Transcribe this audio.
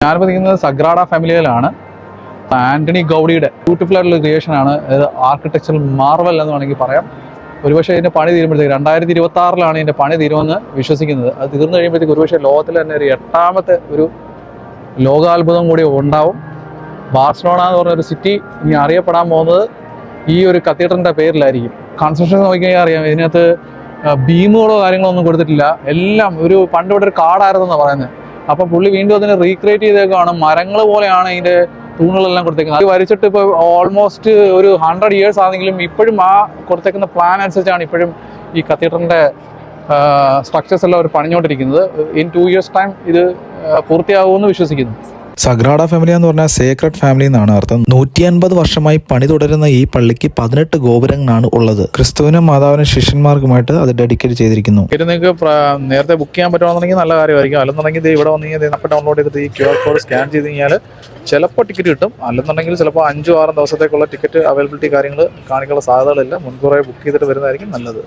ഞാനിപ്പോൾ നിൽക്കുന്നത് സഗ്രാഡ ഫാമിലിയിലാണ്. ആന്റണി ഗൗഡിയുടെ ബ്യൂട്ടിഫുൾ ആയിട്ടുള്ള ക്രിയേഷൻ ആണ്. ആർക്കിടെക്ചറൽ മാർവൽ എന്ന് വേണമെങ്കിൽ പറയാം. ഒരുപക്ഷെ ഇതിൻ്റെ പണി തീരുമ്പോഴത്തേക്ക് 2026 ഇതിൻ്റെ പണി തീരുമെന്ന് വിശ്വസിക്കുന്നത്. അത് തീർന്നു കഴിയുമ്പോഴത്തേക്ക് ഒരുപക്ഷെ ലോകത്തിൽ തന്നെ ഒരു 8ാമത്തെ ഒരു ലോകാത്ഭുതം കൂടി ഉണ്ടാവും. ബാർസലോണ എന്ന് പറഞ്ഞൊരു സിറ്റി ഇനി അറിയപ്പെടാൻ പോകുന്നത് ഈ ഒരു കത്തീഡ്രലിൻ്റെ പേരിലായിരിക്കും. കൺസ്ട്രക്ഷൻ നോക്കിക്കഴിഞ്ഞാൽ അറിയാം, ഇതിനകത്ത് ബീമുകളോ കാര്യങ്ങളോ ഒന്നും കൊടുത്തിട്ടില്ല. എല്ലാം പണ്ട് ഇവിടെ ഒരു കാടായിരുന്നെന്നാണ് പറയുന്നത്. അപ്പോൾ പുള്ളി വീണ്ടും അതിനെ റീക്രിയേറ്റ് ചെയ്തേക്കാണ്. മരങ്ങൾ പോലെയാണ് ഇതിൻ്റെ തൂണുകളെല്ലാം കൊടുത്തേക്കുന്നത്. അത് വരച്ചിട്ട് ഇപ്പോൾ ഓൾമോസ്റ്റ് ഒരു 100 years ആണെങ്കിലും ഇപ്പോഴും ആ കൊടുത്തേക്കുന്ന പ്ലാൻ അനുസരിച്ചാണ് ഇപ്പോഴും ഈ കത്തീഡ്രലിൻ്റെ സ്ട്രക്ചേഴ്സ് എല്ലാം അവർ പണിഞ്ഞുകൊണ്ടിരിക്കുന്നത്. ഇൻ 2 years ടൈം ഇത് പൂർത്തിയാകുമെന്ന് വിശ്വസിക്കുന്നു. സഗ്രാഡ ഫാമിലി എന്ന് പറഞ്ഞാൽ സേക്രഡ് ഫാമിലി എന്നാണ് അർത്ഥം. 150 വർഷമായി പണി തുടരുന്ന ഈ പള്ളിക്ക് 18 ഗോപുരങ്ങളാണ് ഉള്ളത്. ക്രിസ്തുവിനും മാതാവിനും ശിഷ്യന്മാർക്കുമായിട്ട് അത് ഡെഡിക്കേറ്റ് ചെയ്തിരിക്കുന്നു. നിങ്ങൾക്ക് നേരത്തെ ബുക്ക് ചെയ്യാൻ പറ്റുവാണെന്നുണ്ടെങ്കിൽ നല്ല കാര്യമായിരിക്കും. അല്ലെന്നുണ്ടെങ്കിൽ ഇവിടെ വന്നു കഴിഞ്ഞാൽ നമുക്ക് ഡൗൺലോഡ് ചെയ്തിട്ട് ഈ QR കോഡ് സ്കാൻ ചെയ്ത് കഴിഞ്ഞാൽ ചിലപ്പോൾ ടിക്കറ്റ് കിട്ടും. അല്ലെന്നുണ്ടെങ്കിൽ ചിലപ്പോൾ 5-6 ദിവസത്തേക്കുള്ള ടിക്കറ്റ് അവൈലബിലിറ്റി കാര്യങ്ങൾ കാണിക്കാനുള്ള സാധ്യതകളില്ല. മുൻകൂറായി ബുക്ക് ചെയ്തിട്ട് വരുന്നതായിരിക്കും നല്ലത്.